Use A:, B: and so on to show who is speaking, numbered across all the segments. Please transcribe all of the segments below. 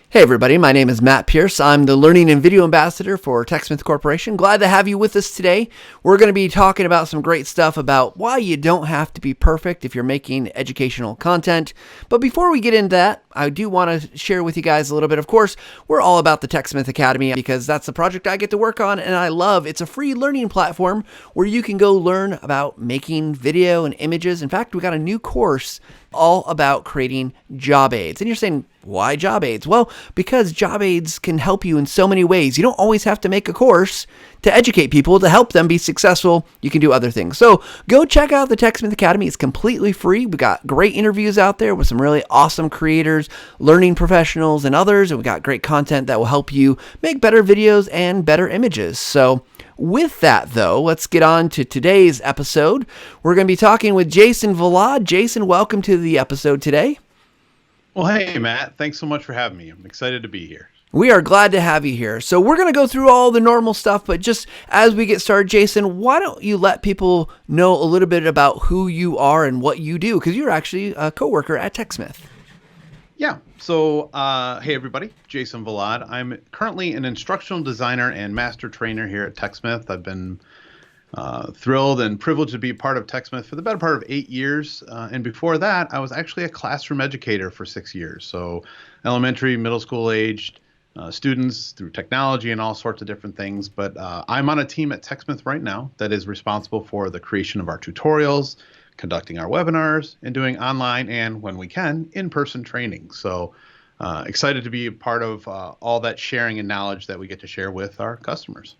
A: Hey everybody, my name is Matt Pierce. I'm the Learning and Video Ambassador for Techsmith Corporation. Glad to have you with us today. We're going to be talking about some great stuff about why you don't have to be perfect if you're making educational content. But before we get into that, I do want to share with you guys a little bit. Of course, we're all about the Techsmith Academy because that's the project I get to work on and I love. It's a free learning platform where you can go learn about making video and images. In fact, we got a new course all about creating job aids. And you're saying, why job aids? Well, because job aids can help you in so many ways. You don't always have to make a course to educate people to help them be successful. You can do other things. So go check out the Techsmith Academy. It's completely free. We got great interviews out there with some really awesome creators, learning professionals, and others. And we got great content that will help you make better videos and better images. So with that, though, let's get on to today's episode. We're going to be talking with Jason Vlad. Jason, welcome to the episode today.
B: Well, hey, Matt. Thanks so much for having me. I'm excited to be here.
A: We are glad to have you here. So we're going to go through all the normal stuff, but just as we get started, Jason, why don't you let people know a little bit about who you are and what you do? Because you're actually a coworker at Techsmith.
B: Yeah. So, hey, everybody. Jason Vlad. I'm currently an instructional designer and master trainer here at Techsmith. I've been thrilled and privileged to be part of Techsmith for the better part of 8 years. And before that, I was actually a classroom educator for 6 years. So elementary, middle school aged students through technology and all sorts of different things. But I'm on a team at Techsmith right now that is responsible for the creation of our tutorials, conducting our webinars, and doing online and, when we can, in-person training. So excited to be a part of all that sharing and knowledge that we get to share with our customers.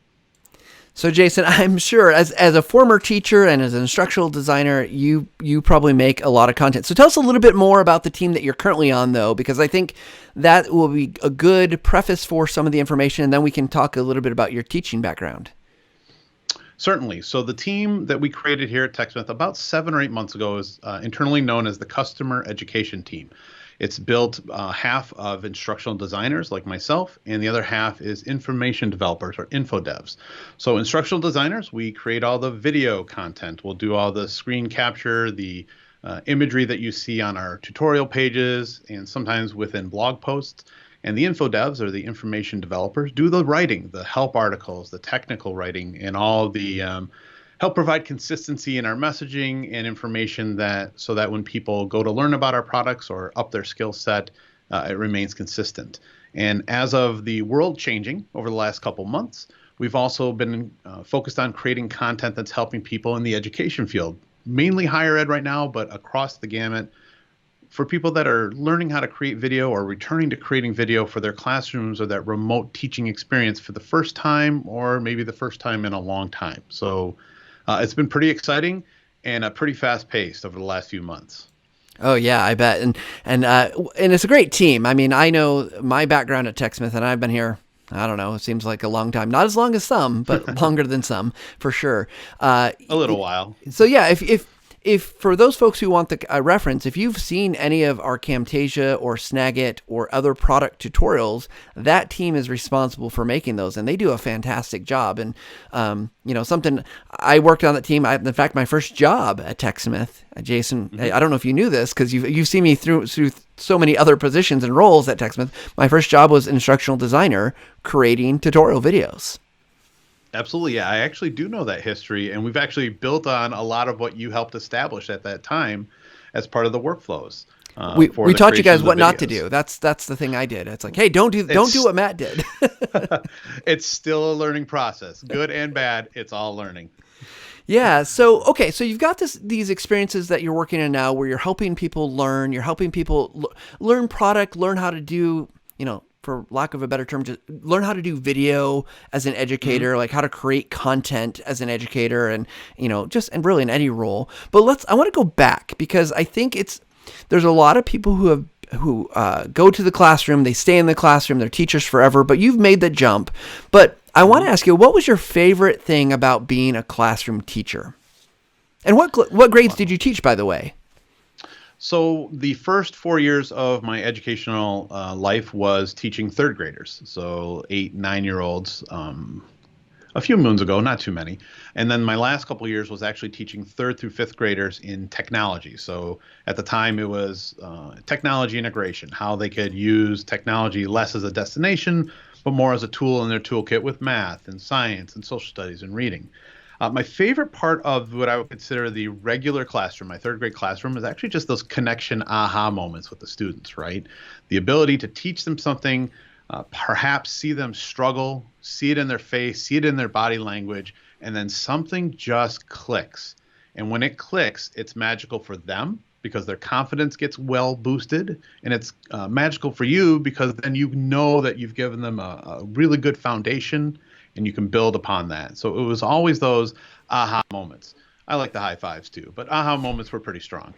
A: So Jason, I'm sure as a former teacher and as an instructional designer, you probably make a lot of content. So tell us a little bit more about the team that you're currently on, though, because I think that will be a good preface for some of the information, and then we can talk a little bit about your teaching background.
B: Certainly. So the team that we created here at Techsmith about 7 or 8 months ago is internally known as the Customer Education Team. It's built half of instructional designers like myself, and the other half is information developers or info devs. So instructional designers, we create all the video content. We'll do all the screen capture, the imagery that you see on our tutorial pages, and sometimes within blog posts. And the info devs, or the information developers, do the writing, the help articles, the technical writing, and all the help provide consistency in our messaging and information so that when people go to learn about our products or up their skill set, it remains consistent. And as of the world changing over the last couple months, we've also been focused on creating content that's helping people in the education field, mainly higher ed right now, but across the gamut, for people that are learning how to create video or returning to creating video for their classrooms or that remote teaching experience for the first time or maybe the first time in a long time. So it's been pretty exciting and pretty fast paced over the last few months.
A: Oh yeah, I bet. And it's a great team. I mean, I know my background at Techsmith, and I've been here, I don't know, it seems like a long time. Not as long as some, but longer than some, for sure.
B: A little while.
A: So yeah, if for those folks who want the reference, if you've seen any of our Camtasia or Snagit or other product tutorials, that team is responsible for making those, and they do a fantastic job. And something I worked on that team. In fact, my first job at Techsmith, Jason, I don't know if you knew this because you've seen me through so many other positions and roles at Techsmith. My first job was instructional designer, creating tutorial videos.
B: Absolutely. Yeah, I actually do know that history, and we've actually built on a lot of what you helped establish at that time as part of the workflows.
A: We taught you guys what not to do. That's the thing I did. It's like, hey, don't do what Matt did.
B: It's still a learning process, good and bad. It's all learning.
A: Yeah. So, okay. So you've got these experiences that you're working in now where you're helping people learn, you're helping people learn product, learn how to do, for lack of a better term, to learn how to do video as an educator, like how to create content as an educator and, and really in any role. But I want to go back because I think there's a lot of people who go to the classroom, they stay in the classroom, they're teachers forever, but you've made the jump. But I want to ask you, what was your favorite thing about being a classroom teacher? And what grades did you teach, by the way?
B: So the first 4 years of my educational life was teaching third graders, so 8, 9-year-olds. a few moons ago, not too many. And then my last couple of years was actually teaching third through fifth graders in technology. So at the time it was technology integration, how they could use technology less as a destination, but more as a tool in their toolkit with math and science and social studies and reading. My favorite part of what I would consider the regular classroom, my third grade classroom, is actually just those connection aha moments with the students, right? The ability to teach them something, perhaps see them struggle, see it in their face, see it in their body language, and then something just clicks. And when it clicks, it's magical for them because their confidence gets well boosted, and it's magical for you because then you know that you've given them a really good foundation and you can build upon that. So it was always those aha moments. I like the high fives too, but aha moments were pretty strong.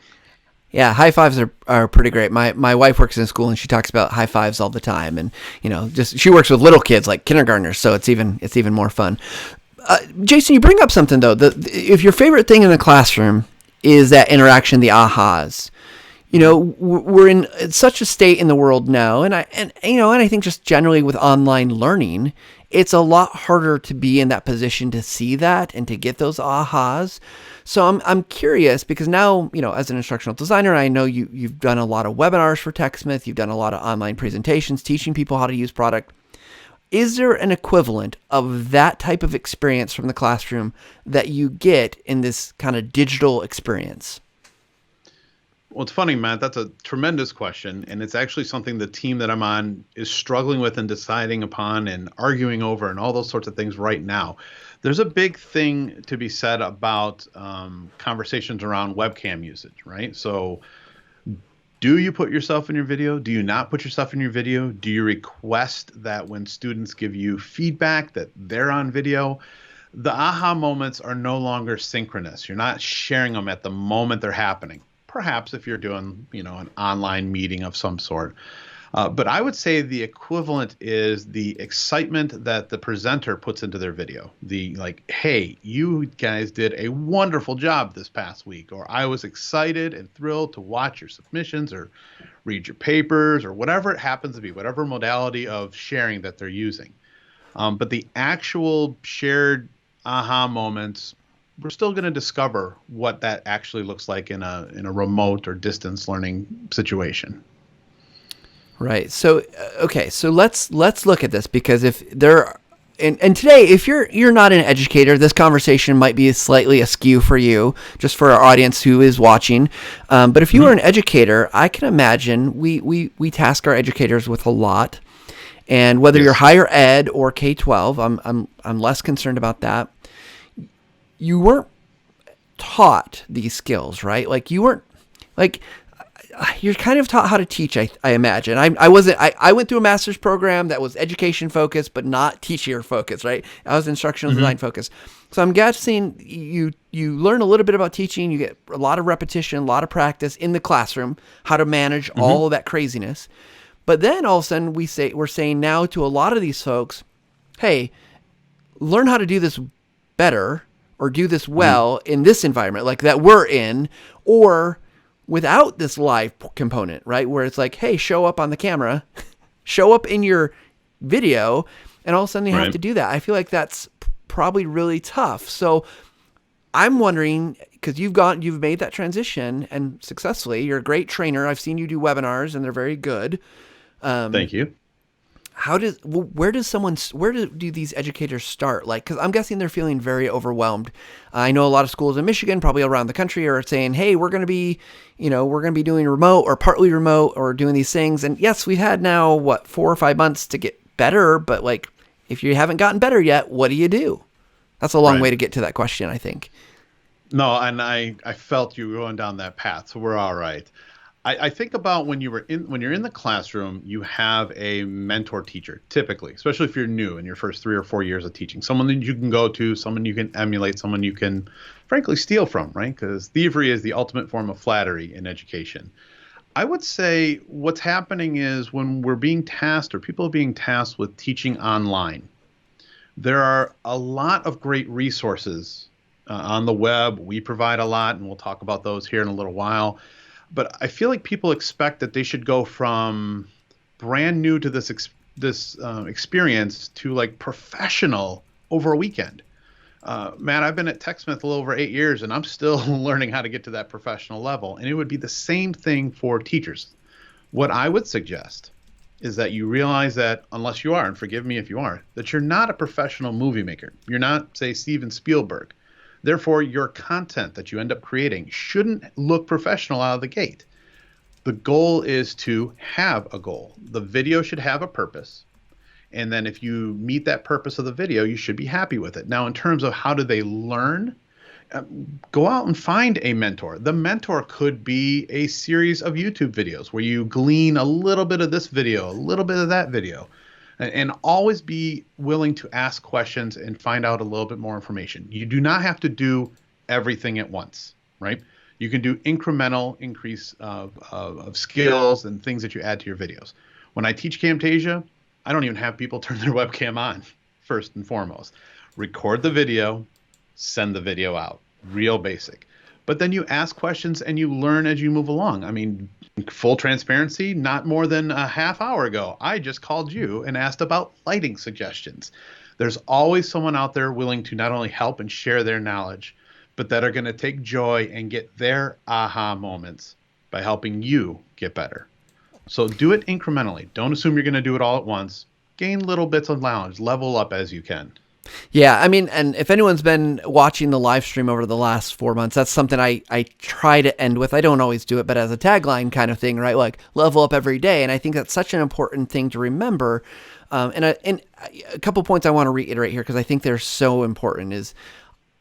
A: Yeah, high fives are pretty great. My wife works in school and she talks about high fives all the time, and just she works with little kids like kindergartners, so it's even more fun. Jason, you bring up something though. If your favorite thing in the classroom is that interaction, the ahas, we're in such a state in the world now, and I think just generally with online learning, it's a lot harder to be in that position to see that and to get those ahas. So I'm curious because now, as an instructional designer, I know you've done a lot of webinars for Techsmith, you've done a lot of online presentations teaching people how to use product. Is there an equivalent of that type of experience from the classroom that you get in this kind of digital experience?
B: Well, it's funny, Matt. That's a tremendous question. And it's actually something the team that I'm on is struggling with and deciding upon and arguing over and all those sorts of things right now. There's a big thing to be said about conversations around webcam usage, right? So do you put yourself in your video? Do you not put yourself in your video? Do you request that when students give you feedback that they're on video? The aha moments are no longer synchronous. You're not sharing them at the moment they're happening. Perhaps if you're doing, an online meeting of some sort. But I would say the equivalent is the excitement that the presenter puts into their video. Hey, you guys did a wonderful job this past week, or I was excited and thrilled to watch your submissions or read your papers or whatever it happens to be, whatever modality of sharing that they're using. But the actual shared aha moments, we're still going to discover what that actually looks like in a remote or distance learning situation.
A: Right. So okay. So let's look at this, because if there and today, if you're not an educator, this conversation might be slightly askew for you, just for our audience who is watching. But if you are an educator, I can imagine we task our educators with a lot, and whether you're higher ed or K-12, I'm less concerned about that. You weren't taught these skills, right? Like you weren't you're kind of taught how to teach. I imagine. I went through a master's program that was education focused, but not teacher focused, right? I was instructional design focused. So I'm guessing you learn a little bit about teaching. You get a lot of repetition, a lot of practice in the classroom, how to manage all of that craziness. But then all of a sudden we're saying now to a lot of these folks, hey, learn how to do this better, or do this well in this environment like that we're in, or without this live component, right? Where it's like, hey, show up on the camera, show up in your video, and all of a sudden you have to do that. I feel like that's probably really tough. So I'm wondering, because you've made that transition and successfully, you're a great trainer. I've seen you do webinars and they're very good.
B: Thank you.
A: Where do these educators start? Because I'm guessing they're feeling very overwhelmed. I know a lot of schools in Michigan, probably around the country, are saying, hey, we're going to be doing remote or partly remote or doing these things. And yes, we've had now 4 or 5 months to get better, but if you haven't gotten better yet, what do you do? That's a long way to get to that question, I think.
B: No, and I felt you going down that path, so we're all right. I think about when you're in the classroom, you have a mentor teacher, typically, especially if you're new in your first 3 or 4 years of teaching. Someone that you can go to, someone you can emulate, someone you can, frankly, steal from, right? Because thievery is the ultimate form of flattery in education. I would say what's happening is when we're being tasked, or people are being tasked with teaching online, there are a lot of great resources on the web. We provide a lot, and we'll talk about those here in a little while. But I feel like people expect that they should go from brand new to this experience to professional over a weekend. Matt, I've been at Techsmith a little over 8 years, and I'm still learning how to get to that professional level. And it would be the same thing for teachers. What I would suggest is that you realize that unless you are, and forgive me if you are, that you're not a professional movie maker. You're not, say, Steven Spielberg. Therefore, your content that you end up creating shouldn't look professional out of the gate. The goal is to have a goal. The video should have a purpose. And then if you meet that purpose of the video, you should be happy with it. Now, in terms of how do they learn, go out and find a mentor. The mentor could be a series of YouTube videos where you glean a little bit of this video, a little bit of that video, and always be willing to ask questions and find out a little bit more information. You do not have to do everything at once, right? You can do incremental increase of skills and things that you add to your videos. When I teach Camtasia, I don't even have people turn their webcam on, first and foremost. Record the video, send the video out. Real basic. But then you ask questions and you learn as you move along. I mean, full transparency, not more than a half hour ago, I just called you and asked about lighting suggestions. There's always someone out there willing to not only help and share their knowledge, but that are going to take joy and get their aha moments by helping you get better. So do it incrementally. Don't assume you're going to do it all at once. Gain little bits of knowledge. Level up as you can.
A: Yeah, I mean, and if anyone's been watching the live stream over the last 4 months, that's something I try to end with. I don't always do it, but as a tagline kind of thing, right? Like level up every day. And I think that's such an important thing to remember. And a couple points I want to reiterate here because I think they're so important is,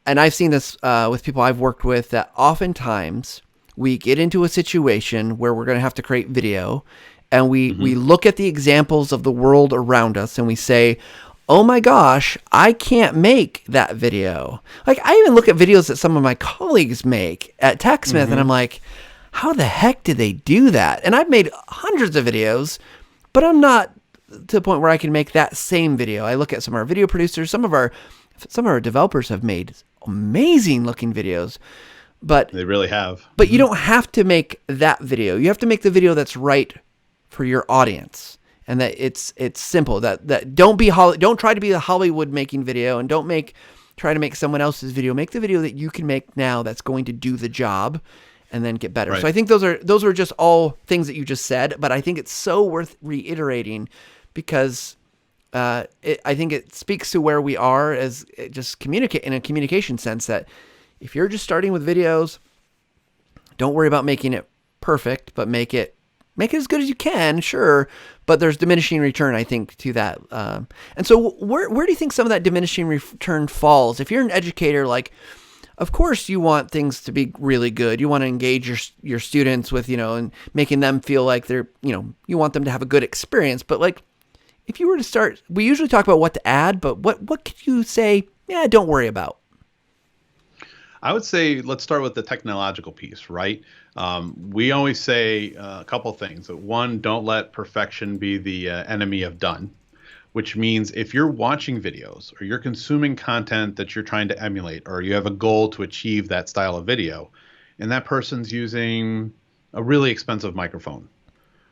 A: and I've seen this with people I've worked with, that oftentimes we get into a situation where we're going to have to create video and we look at the examples of the world around us and we say, oh my gosh, I can't make that video. Like I even look at videos that some of my colleagues make at Techsmith and I'm like, how the heck did they do that? And I've made hundreds of videos, but I'm not to the point where I can make that same video. I look at some of our video producers, some of our developers have made amazing looking videos. But
B: they really have.
A: But you don't have to make that video. You have to make the video that's right for your audience, and that it's simple. That don't try to be a Hollywood making video, and don't try to make someone else's video. Make the video that you can make now that's going to do the job, and then get better. Right. So I think those are just all things that you just said, but I think it's so worth reiterating because I think it speaks to where we are as just communicate in a communication sense that. If you're just starting with videos, don't worry about making it perfect, but make it as good as you can, sure. But there's diminishing return, I think, to that. And so where do you think some of that diminishing return falls? If you're an educator, like, of course you want things to be really good. You want to engage your students with, and making them feel like they're, you want them to have a good experience. But like, if you were to start, we usually talk about what to add, but what could you say, don't worry about?
B: I would say let's start with the technological piece, right? We always say a couple things. One, don't let perfection be the enemy of done, which means if you're watching videos or you're consuming content that you're trying to emulate or you have a goal to achieve that style of video, and that person's using a really expensive microphone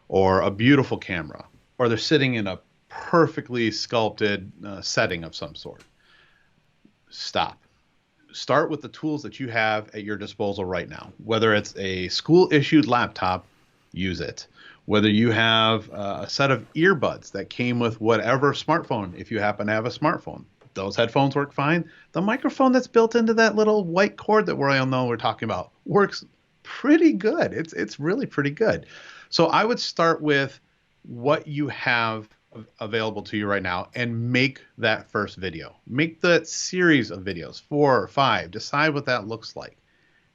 B: or a beautiful camera, or they're sitting in a perfectly sculpted setting of some sort, stop. Start with the tools that you have at your disposal right now. Whether it's a school-issued laptop, use it. Whether you have a set of earbuds that came with whatever smartphone, if you happen to have a smartphone, those headphones work fine. The microphone that's built into that little white cord that we all know we're talking about works pretty good. It's really pretty good. So I would start with what you have available to you right now and make that first video. Make that series of videos, 4 or 5, decide what that looks like.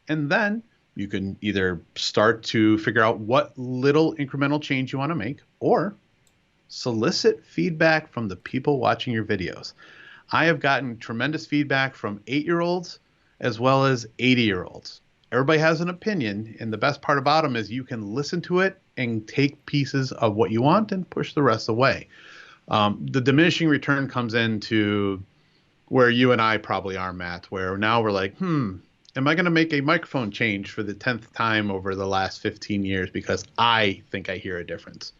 B: And then you can either start to figure out what little incremental change you want to make or solicit feedback from the people watching your videos. I have gotten tremendous feedback from 8-year-olds as well as 80-year-olds. Everybody has an opinion, and the best part about them is you can listen to it and take pieces of what you want and push the rest away. The diminishing return comes into where you and I probably are, Matt, where now we're like, am I going to make a microphone change for the 10th time over the last 15 years because I think I hear a difference?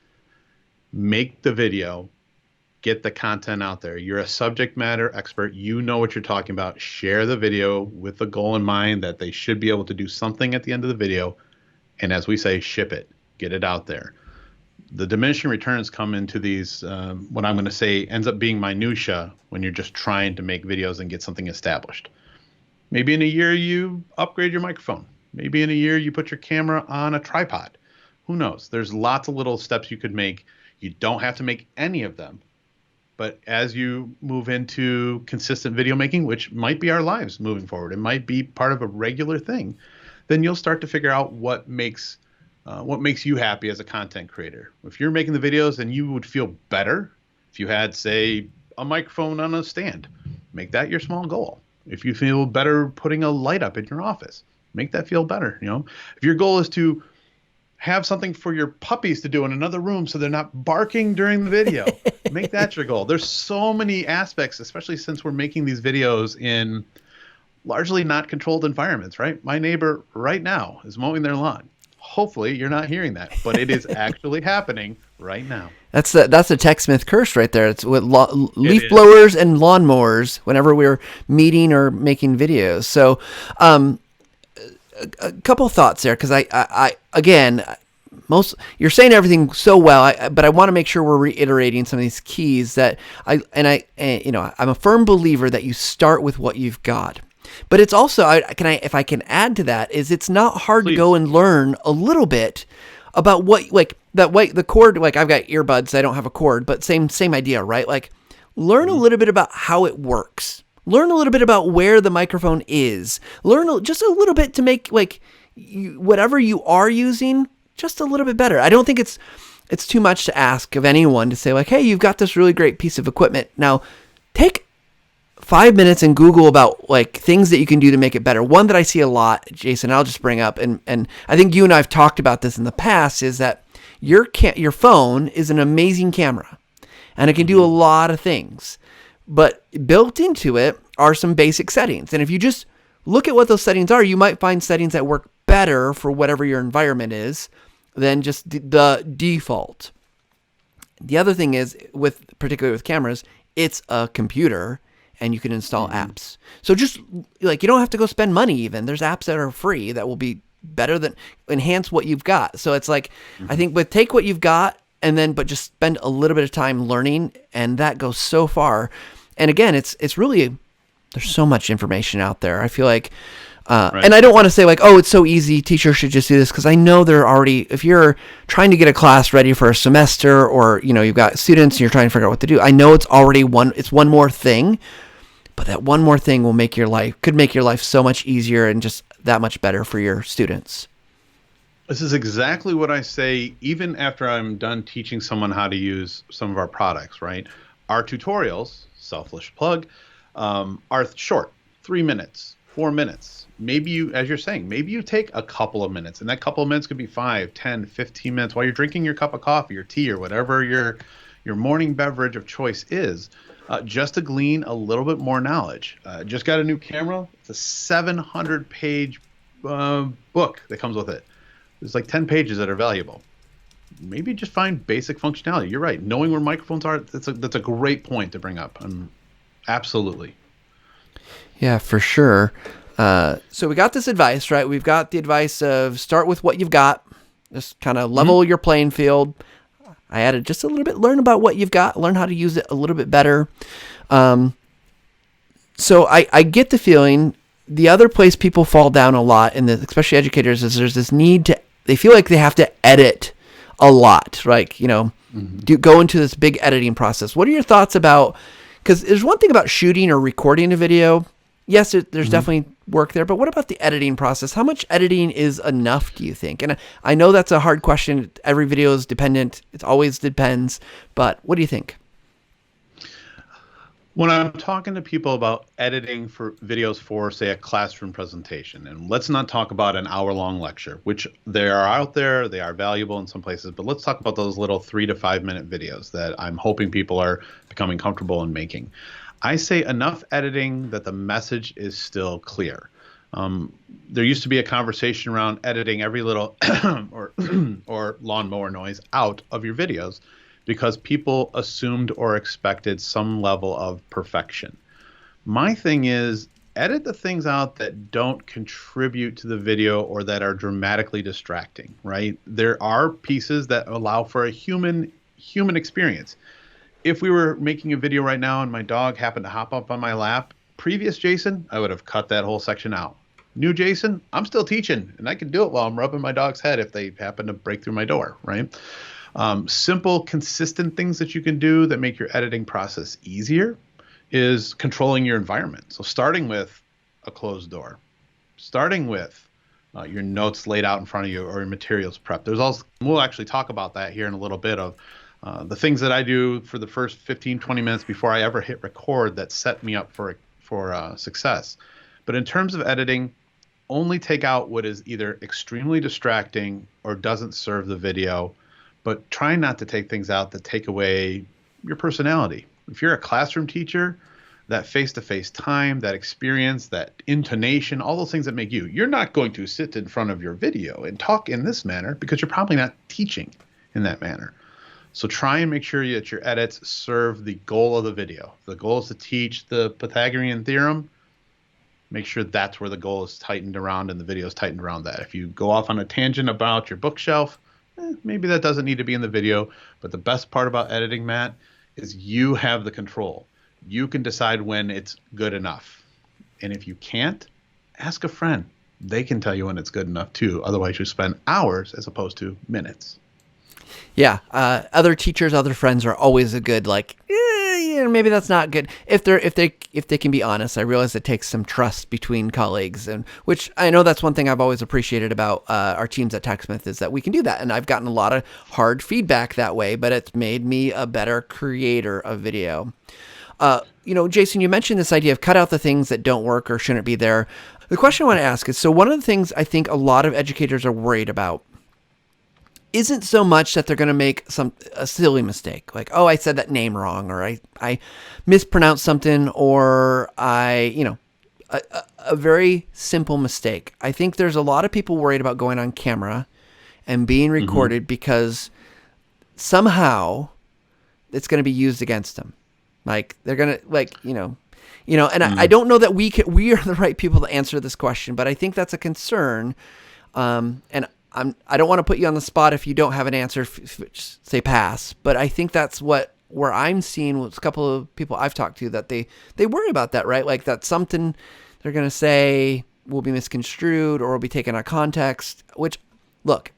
B: Make the video, Get the content out there. You're a subject matter expert. You know what you're talking about. Share the video with the goal in mind that they should be able to do something at the end of the video. And as we say, ship it, get it out there. The diminishing returns come into these, what I'm going to say ends up being minutia when you're just trying to make videos and get something established. Maybe in a year you upgrade your microphone. Maybe in a year you put your camera on a tripod. Who knows? There's lots of little steps you could make. You don't have to make any of them. But as you move into consistent video making, which might be our lives moving forward, it might be part of a regular thing, then you'll start to figure out what makes you happy as a content creator. If you're making the videos, then you would feel better if you had, say, a microphone on a stand. Make that your small goal. If you feel better putting a light up in your office, make that feel better. If your goal is to have something for your puppies to do in another room so they're not barking during the video, make that your goal. There's so many aspects, especially since we're making these videos in largely not controlled environments, right? My neighbor right now is mowing their lawn. Hopefully you're not hearing that, but it is actually happening right now. That's
A: a Techsmith curse right there. It's with leaf blowers and lawnmowers whenever we're meeting or making videos. So, a couple thoughts there, because I again, you're saying everything so well, but I want to make sure we're reiterating some of these keys that I'm a firm believer that you start with what you've got. But it's also, if I can add to that, is it's not hard to go and learn a little bit about the cord. Like, I've got earbuds, I don't have a cord, but same idea, right? Like, learn a little bit about how it works. Learn a little bit about where the microphone is. Learn just a little bit to make whatever you are using just a little bit better. I don't think it's too much to ask of anyone to say, like, hey, you've got this really great piece of equipment. Now, take 5 minutes and Google about things that you can do to make it better. One that I see a lot, Jason, I'll just bring up, and I think you and I have talked about this in the past, is that your phone is an amazing camera, and it can do a lot of things. But built into it are some basic settings. And if you just look at what those settings are, you might find settings that work better for whatever your environment is than just the default. The other thing is, particularly with cameras, it's a computer and you can install apps. So just you don't have to go spend money even. There's apps that are free that will be better than enhance what you've got. So it's I think take what you've got but just spend a little bit of time learning, and that goes so far. And again, it's really, there's so much information out there. I feel like, right. And I don't want to say it's so easy, teachers should just do this, because I know they're already, if you're trying to get a class ready for a semester, or, you've got students and you're trying to figure out what to do, I know it's already one more thing, but that one more thing could make your life so much easier and just that much better for your students.
B: This is exactly what I say even after I'm done teaching someone how to use some of our products, right? Our tutorials, selfish plug, are short, 3 minutes, 4 minutes. Maybe you, as you're saying, maybe you take a couple of minutes, and that couple of minutes could be 5, 10, 15 minutes while you're drinking your cup of coffee or tea or whatever your morning beverage of choice is, just to glean a little bit more knowledge. Just got a new camera. It's a 700-page book that comes with it. There's 10 pages that are valuable. Maybe just find basic functionality. You're right. Knowing where microphones are, that's a great point to bring up. Absolutely.
A: Yeah, for sure. So we got this advice, right? We've got the advice of start with what you've got. Just kind of level your playing field. I added just a little bit, learn about what you've got, learn how to use it a little bit better. So I get the feeling the other place people fall down a lot, especially educators, is there's this need they feel like they have to edit a lot, right? Go into this big editing process. What are your thoughts about, because there's one thing about shooting or recording a video. Yes, there's definitely work there, but what about the editing process? How much editing is enough, do you think? And I know that's a hard question. Every video is dependent. It always depends, but what do you think?
B: When I'm talking to people about editing for videos for, say, a classroom presentation, and let's not talk about an hour-long lecture, which they are out there, they are valuable in some places, but let's talk about those little 3 to 5 minute videos that I'm hoping people are becoming comfortable in making. I say enough editing that the message is still clear. There used to be a conversation around editing every little or lawnmower noise out of your videos, because people assumed or expected some level of perfection. My thing is, edit the things out that don't contribute to the video or that are dramatically distracting, right? There are pieces that allow for a human experience. If we were making a video right now and my dog happened to hop up on my lap, previous Jason, I would have cut that whole section out. New Jason, I'm still teaching and I can do it while I'm rubbing my dog's head if they happen to break through my door, right? Simple, consistent things that you can do that make your editing process easier is controlling your environment. So starting with a closed door, starting with your notes laid out in front of you or your materials prep. There's also, we'll actually talk about that here in a little bit of the things that I do for the first 15, 20 minutes before I ever hit record that set me up for success. But in terms of editing, only take out what is either extremely distracting or doesn't serve the video, but try not to take things out that take away your personality. If you're a classroom teacher, that face-to-face time, that experience, that intonation, all those things that make you, you're not going to sit in front of your video and talk in this manner because you're probably not teaching in that manner. So try and make sure that your edits serve the goal of the video. If the goal is to teach the Pythagorean theorem, make sure that's where the goal is tightened around and the video is tightened around that. If you go off on a tangent about your bookshelf, maybe that doesn't need to be in the video. But the best part about editing, Matt, is you have the control. You can decide when it's good enough. And if you can't, ask a friend. They can tell you when it's good enough too. Otherwise, you spend hours as opposed to minutes.
A: Yeah. Other teachers, other friends are always a good, maybe that's not good. If they can be honest. I realize it takes some trust between colleagues, and which I know that's one thing I've always appreciated about our teams at Techsmith is that we can do that. And I've gotten a lot of hard feedback that way, but it's made me a better creator of video. Jason, you mentioned this idea of cut out the things that don't work or shouldn't be there. The question I want to ask is, so one of the things I think a lot of educators are worried about isn't so much that they're going to make a silly mistake, like, oh, I said that name wrong, or I mispronounced something, or a very simple mistake. I think there's a lot of people worried about going on camera and being recorded because somehow it's going to be used against them. Like they're going to and I don't know that we are the right people to answer this question, but I think that's a concern. And I don't want to put you on the spot if you don't have an answer, say pass. But I think that's where I'm seeing with a couple of people I've talked to that they worry about that, right? Like that something they're going to say will be misconstrued or will be taken out of context, which look,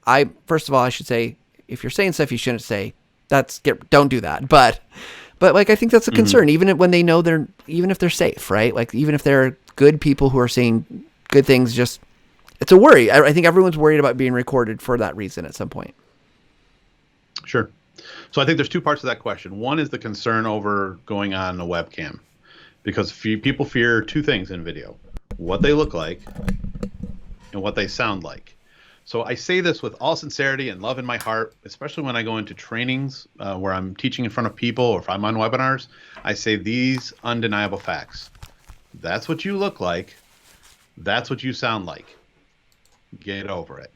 A: first of all, I should say, if you're saying stuff you shouldn't say, don't do that. But like, I think that's a concern, even when they know even if they're safe, right? Like even if they're good people who are saying good things, it's a worry. I think everyone's worried about being recorded for that reason at some point.
B: Sure. So I think there's two parts to that question. One is the concern over going on a webcam, because people fear two things in video: what they look like and what they sound like. So I say this with all sincerity and love in my heart, especially when I go into trainings where I'm teaching in front of people or if I'm on webinars. I say these undeniable facts. That's what you look like. That's what you sound like. Get over it.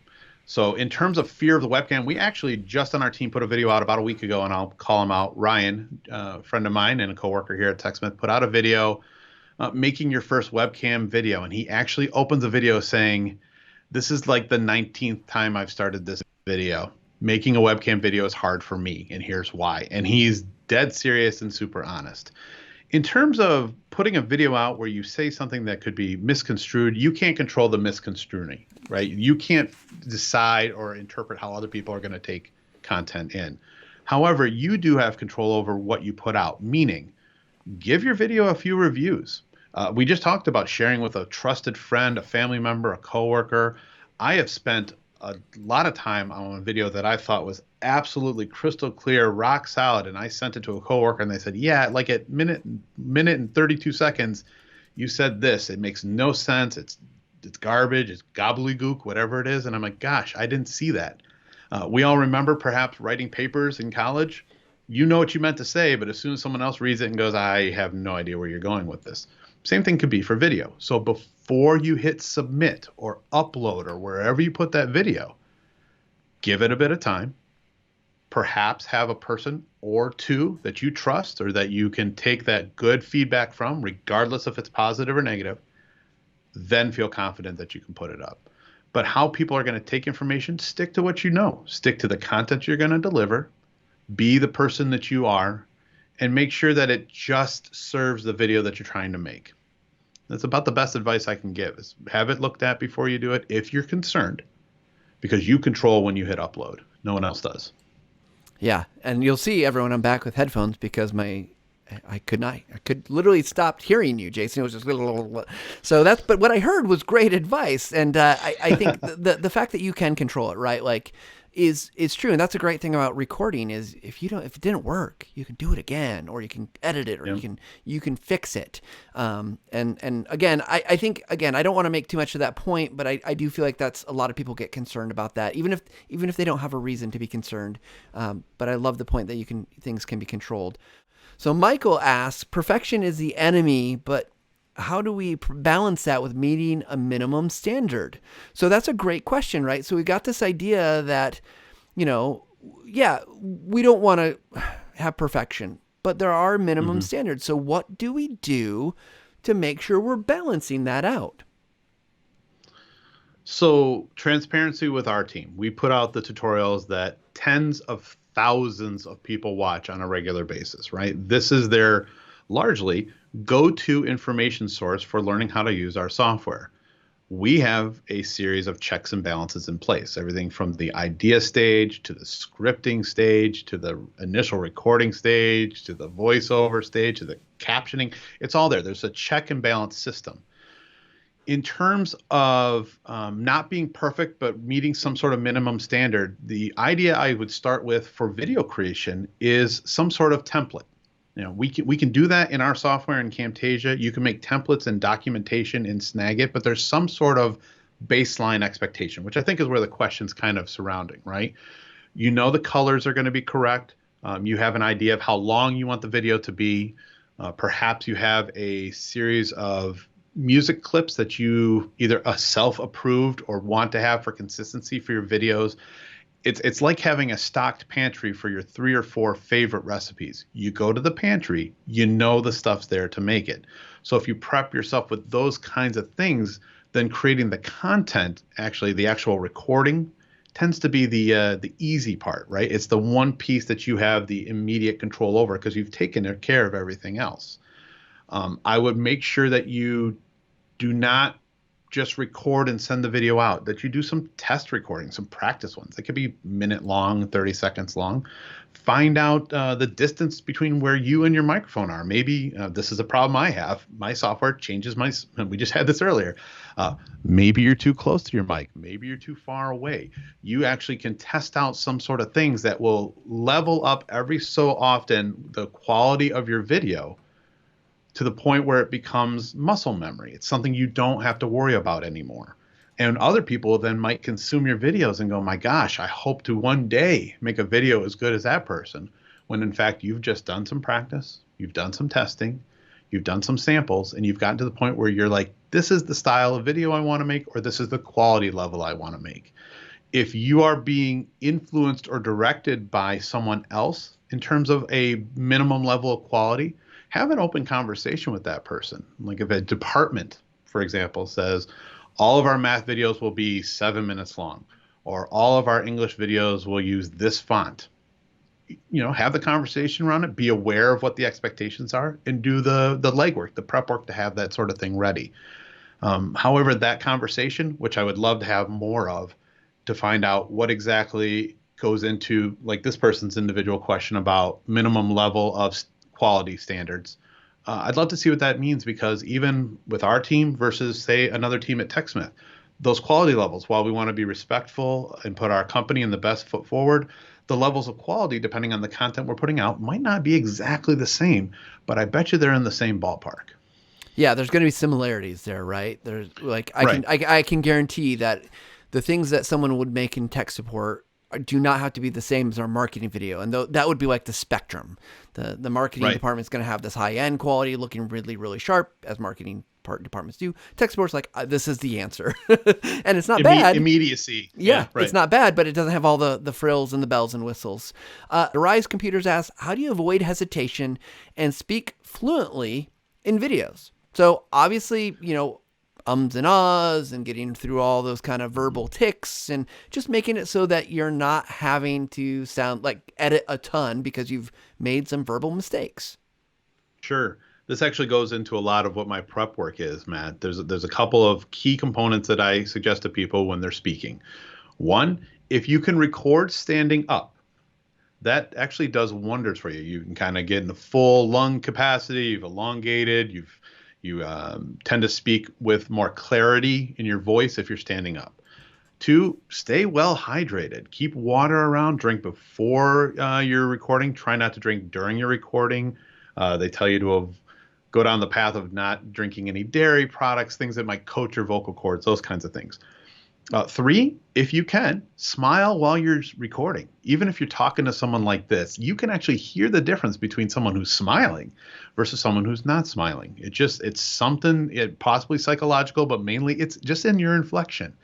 B: So in terms of fear of the webcam, we actually just on our team put a video out about a week ago, and I'll call him out. Ryan, a friend of mine and a coworker here at Techsmith, put out a video making your first webcam video. And he actually opens a video saying, this is like the 19th time I've started this video. Making a webcam video is hard for me, and here's why. And he's dead serious and super honest. In terms of putting a video out where you say something that could be misconstrued, you can't control the misconstruing, right? You can't decide or interpret how other people are going to take content in. However, you do have control over what you put out, meaning give your video a few reviews. We just talked about sharing with a trusted friend, a family member, a coworker. I have spent a lot of time on a video that I thought was absolutely crystal clear, rock solid, and I sent it to a coworker, and they said, yeah, like at minute and 32 seconds, you said this. It makes no sense. It's garbage. It's gobbledygook, whatever it is. And I'm like, gosh, I didn't see that. We all remember perhaps writing papers in college. You know what you meant to say, but as soon as someone else reads it and goes, I have no idea where you're going with this. Same thing could be for video. So before you hit submit or upload or wherever you put that video, give it a bit of time. perhaps have a person or two that you trust or that you can take that good feedback from, regardless if it's positive or negative, then feel confident that you can put it up. But how people are going to take information, stick to what you know, stick to the content you're going to deliver, be the person that you are, and make sure that it just serves the video that you're trying to make. That's about the best advice I can give, is have it looked at before you do it if you're concerned, because you control when you hit upload. No one else does.
A: Yeah, and you'll see, everyone, I'm back with headphones because I could literally stop hearing you, Jason. It was just so that's, but what I heard was great advice, and I think the fact that you can control it, right, like, is true, and that's a great thing about recording. Is if it didn't work, you can do it again, or you can edit it, or you can fix it. And again, I think, again, I don't want to make too much of that point, but I do feel like that's a lot of people get concerned about that, even if they don't have a reason to be concerned. But I love the point that things can be controlled. So Michael asks, perfection is the enemy, but how do we balance that with meeting a minimum standard? So that's a great question, right? So we got this idea that, we don't want to have perfection, but there are minimum standards. So what do we do to make sure we're balancing that out?
B: So transparency with our team. We put out the tutorials that tens of thousands of people watch on a regular basis, right? This is their largely go-to information source for learning how to use our software. We have a series of checks and balances in place, everything from the idea stage to the scripting stage to the initial recording stage to the voiceover stage to the captioning. It's all there. There's a check and balance system. In terms of not being perfect, but meeting some sort of minimum standard, the idea I would start with for video creation is some sort of template. We can do that in our software in Camtasia. You can make templates and documentation in Snagit, but there's some sort of baseline expectation, which I think is where the question's kind of surrounding, right? The colors are going to be correct. You have an idea of how long you want the video to be. Perhaps you have a series of music clips that you either self-approved or want to have for consistency for your videos. It's like having a stocked pantry for your 3 or 4 favorite recipes. You go to the pantry, the stuff's there to make it. So if you prep yourself with those kinds of things, then creating the content, actually the actual recording, tends to be the easy part, right? It's the one piece that you have the immediate control over because you've taken care of everything else. I would make sure that you do not just record and send the video out, that you do some test recording, some practice ones. They could be minute long, 30 seconds long. Find out the distance between where you and your microphone are. Maybe this is a problem I have. My software changes we just had this earlier. Maybe you're too close to your mic. Maybe you're too far away. You actually can test out some sort of things that will level up every so often the quality of your video to the point where it becomes muscle memory. It's something you don't have to worry about anymore. And other people then might consume your videos and go, my gosh, I hope to one day make a video as good as that person. When in fact, you've just done some practice, you've done some testing, you've done some samples, and you've gotten to the point where you're like, this is the style of video I want to make, or this is the quality level I want to make. If you are being influenced or directed by someone else in terms of a minimum level of quality, have an open conversation with that person. Like if a department, for example, says all of our math videos will be 7 minutes long, or all of our English videos will use this font, have the conversation around it, be aware of what the expectations are, and do the legwork, the prep work to have that sort of thing ready. However, that conversation, which I would love to have more of, to find out what exactly goes into, like this person's individual question about minimum level of quality standards. I'd love to see what that means, because even with our team versus, say, another team at Techsmith, those quality levels, while we want to be respectful and put our company in the best foot forward, the levels of quality, depending on the content we're putting out, might not be exactly the same, but I bet you they're in the same ballpark.
A: Yeah, there's going to be similarities there, right? There's like I can guarantee that the things that someone would make in tech support do not have to be the same as our marketing video. And that would be like the spectrum. The marketing department is going to have this high-end quality looking really, really sharp, as marketing departments do. Tech support's like, this is the answer. And it's not bad.
B: Immediacy.
A: Yeah,
B: right.
A: it's not bad, but it doesn't have all the frills and the bells and whistles. Rise Computers asks, how do you avoid hesitation and speak fluently in videos? So obviously, ums and ahs and getting through all those kind of verbal tics and just making it so that you're not having to sound like edit a ton because you've made some verbal mistakes.
B: Sure. This actually goes into a lot of what my prep work is, Matt. There's a couple of key components that I suggest to people when they're speaking. One, if you can record standing up, that actually does wonders for you. You can kind of get in the full lung capacity. You've elongated. You tend to speak with more clarity in your voice if you're standing up. Two, stay well hydrated. Keep water around. Drink before you're recording. Try not to drink during your recording. They tell you to go down the path of not drinking any dairy products, things that might coat your vocal cords, those kinds of things. Three, if you can, smile while you're recording. Even if you're talking to someone like this, you can actually hear the difference between someone who's smiling versus someone who's not smiling. It's something, possibly psychological, but mainly it's just in your inflection.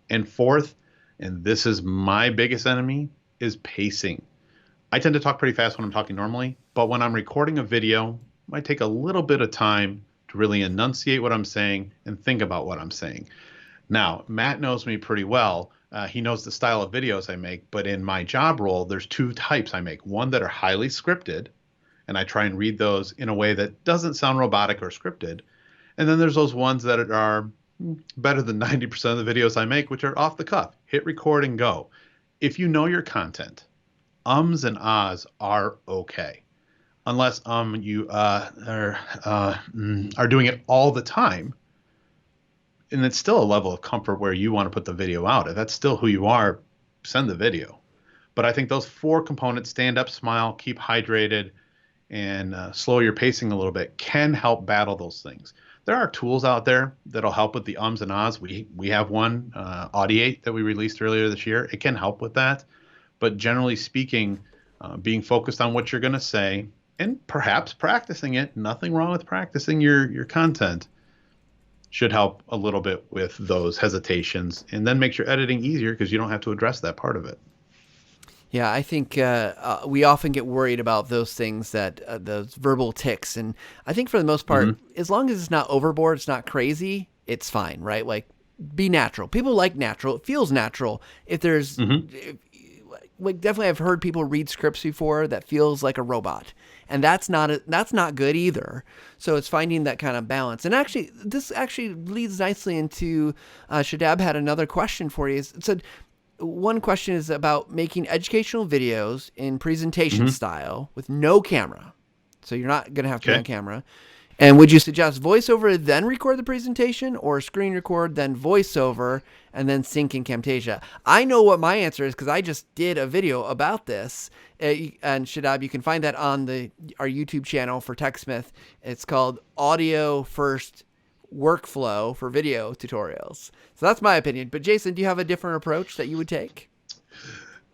B: And fourth, and this is my biggest enemy, is pacing. I tend to talk pretty fast when I'm talking normally, but when I'm recording a video, it might take a little bit of time to really enunciate what I'm saying and think about what I'm saying. Now, Matt knows me pretty well. He knows the style of videos I make, but in my job role, there's two types I make. One that are highly scripted, and I try and read those in a way that doesn't sound robotic or scripted. And then there's those ones that are better than 90% of the videos I make, which are off the cuff. Hit record and go. If you know your content, ums and ahs are okay. Unless you are doing it all the time, and it's still a level of comfort where you want to put the video out. If that's still who you are, send the video. But I think those four components, stand up, smile, keep hydrated, and slow your pacing a little bit, can help battle those things. There are tools out there that'll help with the ums and ahs. We have one, Audiate, that we released earlier this year. It can help with that. But generally speaking, being focused on what you're going to say and perhaps practicing it, nothing wrong with practicing your content, should help a little bit with those hesitations, and then makes your editing easier because you don't have to address that part of it.
A: Yeah, I think we often get worried about those things, that those verbal tics. And I think for the most part, as long as it's not overboard, it's not crazy, it's fine, right? Like, be natural. People like natural. It feels natural. If there's, like, definitely I've heard people read scripts before that feels like a robot. And that's not good either. So it's finding that kind of balance. And actually, this actually leads nicely into, Shadab had another question for you. It said, one question is about making educational videos in presentation style with no camera. So you're not going to have to be on camera. And would you suggest voiceover, then record the presentation, or screen record, then voiceover, and then sync in Camtasia? I know what my answer is because I just did a video about this. And Shadab, you can find that on our YouTube channel for Techsmith. It's called Audio First Workflow for Video Tutorials. So that's my opinion. But Jason, do you have a different approach that you would take?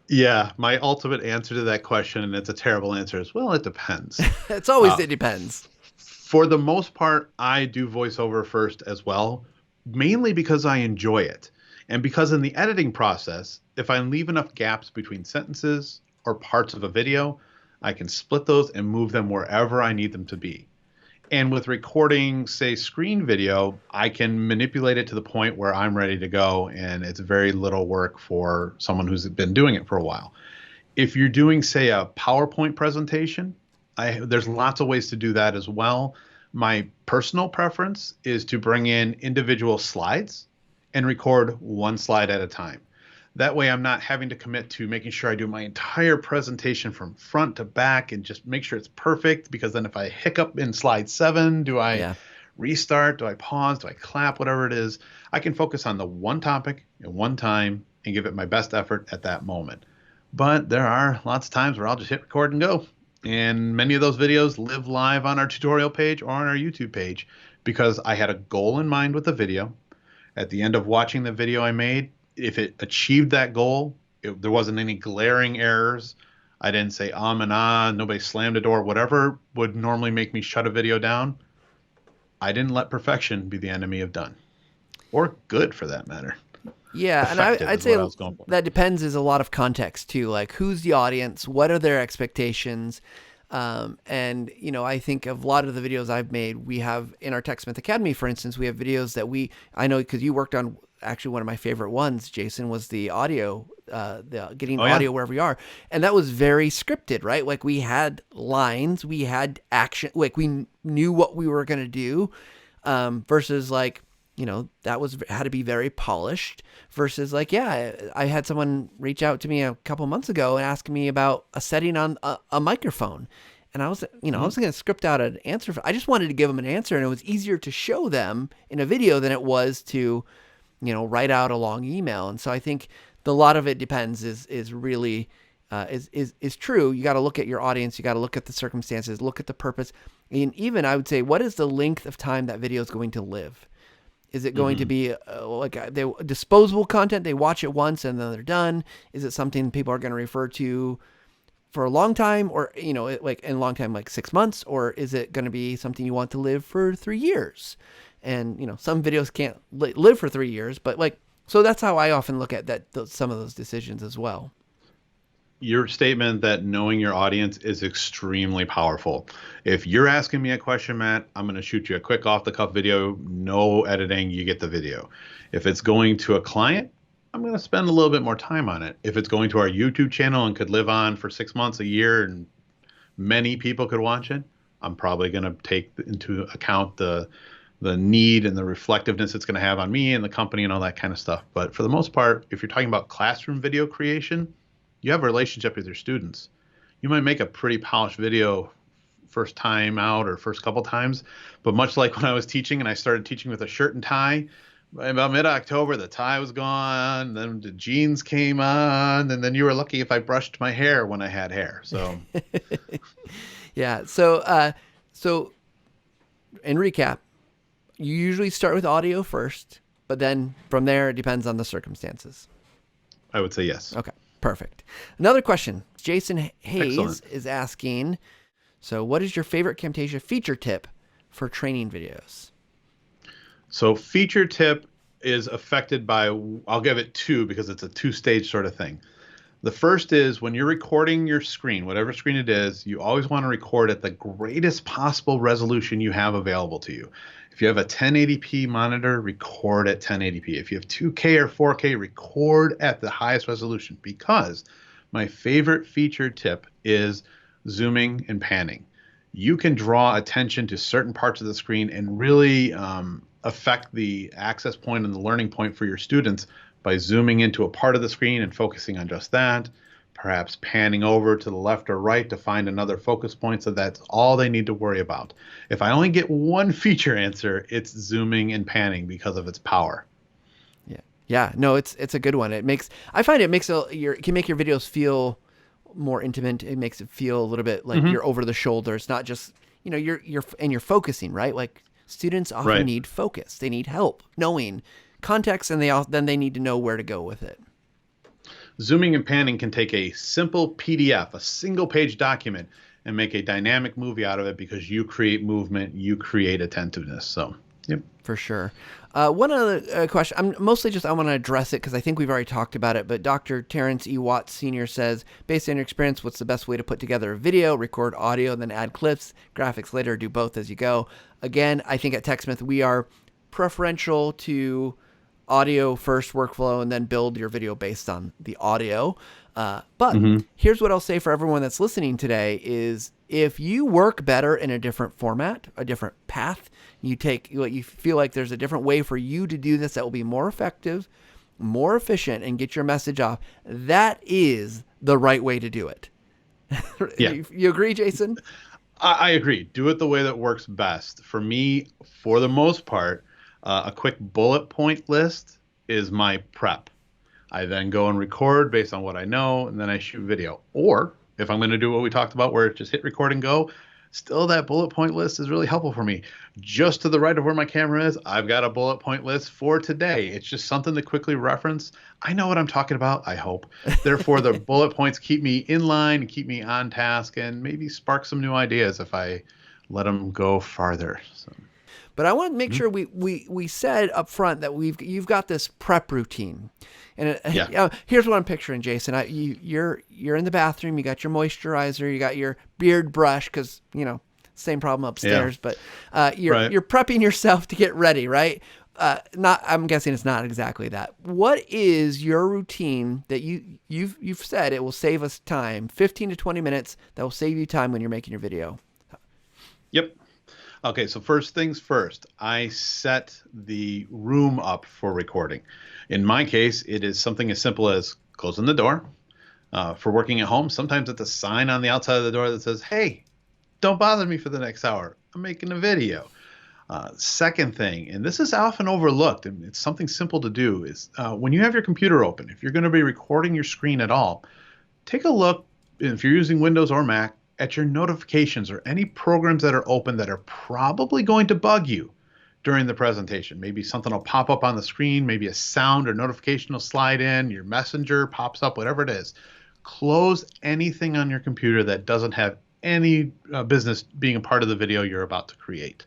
B: Yeah, my ultimate answer to that question, and it's a terrible answer, is, well, it depends.
A: It's always it depends.
B: For the most part, I do voiceover first as well, mainly because I enjoy it. And because in the editing process, if I leave enough gaps between sentences or parts of a video, I can split those and move them wherever I need them to be. And with recording, say, screen video, I can manipulate it to the point where I'm ready to go, and it's very little work for someone who's been doing it for a while. If you're doing, say, a PowerPoint presentation, there's lots of ways to do that as well. My personal preference is to bring in individual slides and record one slide at a time. That way I'm not having to commit to making sure I do my entire presentation from front to back and just make sure it's perfect, because then if I hiccup in slide 7, do I restart? Do I pause? Do I clap? Whatever it is, I can focus on the one topic at one time and give it my best effort at that moment. But there are lots of times where I'll just hit record and go. And many of those videos live live on our tutorial page or on our YouTube page because I had a goal in mind with the video. At the end of watching the video I made, if it achieved that goal, there wasn't any glaring errors. I didn't say and ah, nobody slammed a door, whatever would normally make me shut a video down. I didn't let perfection be the enemy of done, or good for that matter.
A: Yeah, and
B: Effective
A: I'd
B: is
A: say
B: what I was going for.
A: that depends is a lot of context too. Like who's the audience? What are their expectations? And I think of a lot of the videos I've made, we have in our Techsmith Academy, for instance, we have videos that I know because you worked on actually one of my favorite ones, Jason, was the audio, the getting
B: Oh yeah.
A: audio wherever you are. And that was very scripted, right? Like we had lines, we had action, like we knew what we were going to do, versus like, that had to be very polished versus like, yeah, I had someone reach out to me a couple months ago and ask me about a setting on a microphone. And I was, I was going to script out an answer. I just wanted to give them an answer, and it was easier to show them in a video than it was to, write out a long email. And so I think a lot of it depends is really, is true. You got to look at your audience. You got to look at the circumstances, look at the purpose. And even I would say, what is the length of time that video is going to live? Is it going to be disposable content? They watch it once and then they're done. Is it something people are going to refer to for a long time, or, like in a long time, like 6 months, or is it going to be something you want to live for 3 years? And, some videos can't live for 3 years, but so that's how I often look at some of those decisions as well.
B: Your statement that knowing your audience is extremely powerful. If you're asking me a question, Matt, I'm going to shoot you a quick off the cuff video, no editing, you get the video. If it's going to a client, I'm going to spend a little bit more time on it. If it's going to our YouTube channel and could live on for 6 months, a year, and many people could watch it, I'm probably going to take into account the need and the reflectiveness it's going to have on me and the company and all that kind of stuff. But for the most part, if you're talking about classroom video creation, you have a relationship with your students. You might make a pretty polished video first time out or first couple times, but much like when I was teaching and I started teaching with a shirt and tie, by about mid-October, the tie was gone, then the jeans came on, and then you were lucky if I brushed my hair when I had hair. So,
A: yeah. So in recap, you usually start with audio first, but then from there, it depends on the circumstances.
B: I would say yes.
A: Okay. Perfect. Another question. Jason Hayes
B: Excellent.
A: is asking, so what is your favorite Camtasia feature tip for training videos?
B: So feature tip is affected by, I'll give it two because it's a two-stage sort of thing. The first is when you're recording your screen, whatever screen it is, you always want to record at the greatest possible resolution you have available to you. If you have a 1080p monitor, record at 1080p. If you have 2K or 4K, record at the highest resolution, because my favorite feature tip is zooming and panning. You can draw attention to certain parts of the screen and really affect the access point and the learning point for your students by zooming into a part of the screen and focusing on just that, perhaps panning over to the left or right to find another focus point, so that's all they need to worry about. If I only get one feature answer, it's zooming and panning because of its power.
A: Yeah. No, it's a good one. I find it can make your videos feel more intimate. It makes it feel a little bit like you're over the shoulder. It's not just, you're focusing, right? Like students often need focus. They need help knowing context, and then they need to know where to go with it.
B: Zooming and panning can take a simple PDF, a single page document, and make a dynamic movie out of it, because you create movement, you create attentiveness. So, yep.
A: For sure. One other question. I want to address it because I think we've already talked about it, but Dr. Terrence E. Watts Sr. says, based on your experience, what's the best way to put together a video, record audio, and then add clips, graphics later, do both as you go? Again, I think at Techsmith, we are preferential to audio first workflow and then build your video based on the audio. But here's what I'll say for everyone that's listening today is, if you work better in a different format, a different path, you feel like there's a different way for you to do this that will be more effective, more efficient, and get your message off, that is the right way to do it.
B: Yeah.
A: You agree, Jason?
B: I agree. Do it the way that works best. For me, for the most part, a quick bullet point list is my prep. I then go and record based on what I know, and then I shoot video. Or if I'm going to do what we talked about, where just hit record and go, still that bullet point list is really helpful for me. Just to the right of where my camera is, I've got a bullet point list for today. It's just something to quickly reference. I know what I'm talking about, I hope. Therefore, the bullet points keep me in line, keep me on task, and maybe spark some new ideas if I let them go farther. So.
A: But I want to make sure we said up front that you've got this prep routine. And here's what I'm picturing, Jason. You're in the bathroom. You got your moisturizer. You got your beard brush because, same problem upstairs. Yeah. But you're prepping yourself to get ready, right? I'm guessing it's not exactly that. What is your routine that you've said it will save us time, 15 to 20 minutes that will save you time when you're making your video?
B: Yep. Okay, so first things first, I set the room up for recording. In my case, it is something as simple as closing the door. For working at home, sometimes it's a sign on the outside of the door that says, hey, don't bother me for the next hour. I'm making a video. Second thing, and this is often overlooked, and it's something simple to do, is when you have your computer open, if you're going to be recording your screen at all, take a look, if you're using Windows or Mac, at your notifications or any programs that are open that are probably going to bug you during the presentation. Maybe something will pop up on the screen, maybe a sound or notification will slide in, your messenger pops up, whatever it is. Close anything on your computer that doesn't have any business being a part of the video you're about to create.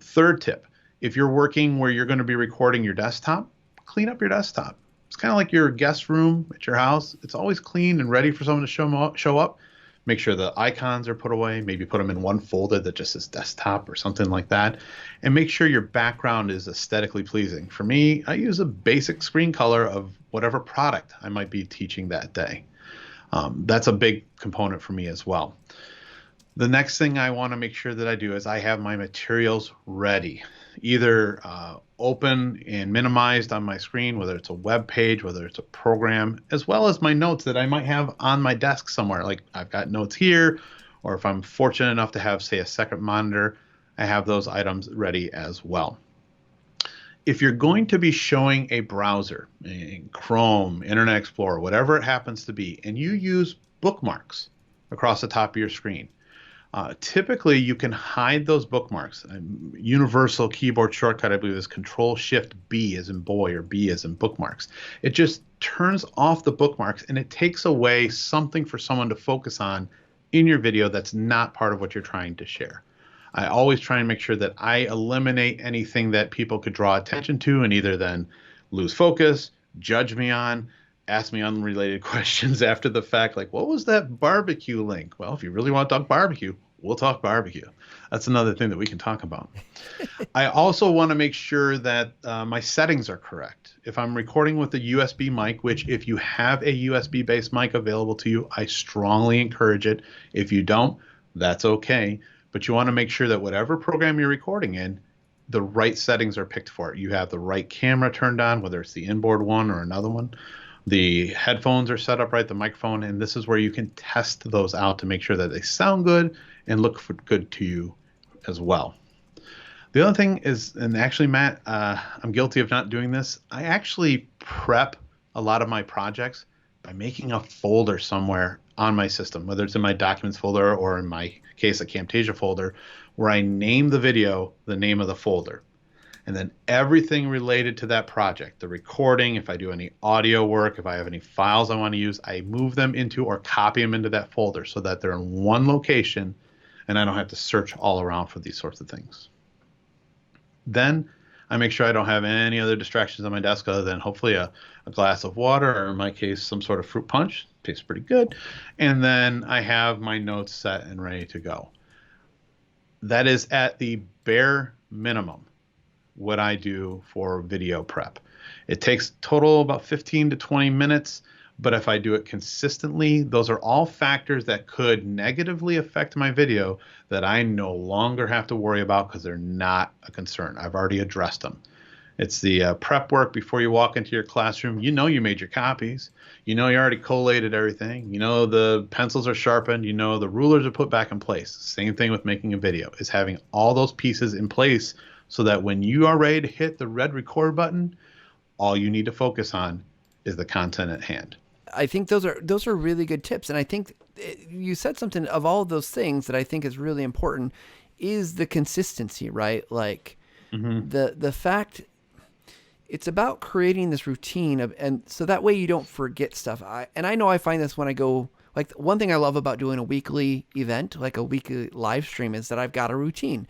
B: Third tip, if you're working where you're going to be recording your desktop, clean up your desktop. It's kind of like your guest room at your house. It's always clean and ready for someone to show up. Make sure the icons are put away. Maybe put them in one folder that just says desktop or something like that. And make sure your background is aesthetically pleasing. For me, I use a basic screen color of whatever product I might be teaching that day. That's a big component for me as well. The next thing I want to make sure that I do is I have my materials ready, either open and minimized on my screen, whether it's a web page, whether it's a program, as well as my notes that I might have on my desk somewhere. Like I've got notes here, or if I'm fortunate enough to have, say, a second monitor, I have those items ready as well. If you're going to be showing a browser, Chrome, Internet Explorer, whatever it happens to be, and you use bookmarks across the top of your screen, typically you can hide those bookmarks. Universal keyboard shortcut, I believe, is Control-Shift-B as in boy or B as in bookmarks. It just turns off the bookmarks and it takes away something for someone to focus on in your video that's not part of what you're trying to share. I always try and make sure that I eliminate anything that people could draw attention to and either then lose focus, judge me on, ask me unrelated questions after the fact, like, what was that barbecue link? Well, if you really want to talk barbecue, we'll talk barbecue. That's another thing that we can talk about. I also want to make sure that my settings are correct. If I'm recording with a USB mic, which if you have a USB-based mic available to you, I strongly encourage it. If you don't, that's okay. But you want to make sure that whatever program you're recording in, the right settings are picked for it. You have the right camera turned on, whether it's the inboard one or another one. The headphones are set up right, the microphone, and this is where you can test those out to make sure that they sound good and look good to you as well. The other thing is, and actually, Matt, I'm guilty of not doing this. I actually prep a lot of my projects by making a folder somewhere on my system, whether it's in my documents folder or in my case, a Camtasia folder, where I name the video the name of the folder. And then everything related to that project, the recording, if I do any audio work, if I have any files I want to use, I move them into or copy them into that folder so that they're in one location and I don't have to search all around for these sorts of things. Then I make sure I don't have any other distractions on my desk other than hopefully a glass of water, or in my case, some sort of fruit punch. Tastes pretty good. And then I have my notes set and ready to go. That is at the bare minimum what I do for video prep. It takes total about 15 to 20 minutes, but if I do it consistently, those are all factors that could negatively affect my video that I no longer have to worry about because they're not a concern. I've already addressed them. It's the prep work before you walk into your classroom. You know you made your copies. You know you already collated everything. You know the pencils are sharpened. You know the rulers are put back in place. Same thing with making a video, is having all those pieces in place so that when you are ready to hit the red record button, all you need to focus on is the content at hand.
A: I think those are really good tips. And I think you said something of all of those things that I think is really important is the consistency, right? Like the fact it's about creating this routine of, and so that way you don't forget stuff. I know I find this when I go, like one thing I love about doing a weekly event, like a weekly live stream, is that I've got a routine.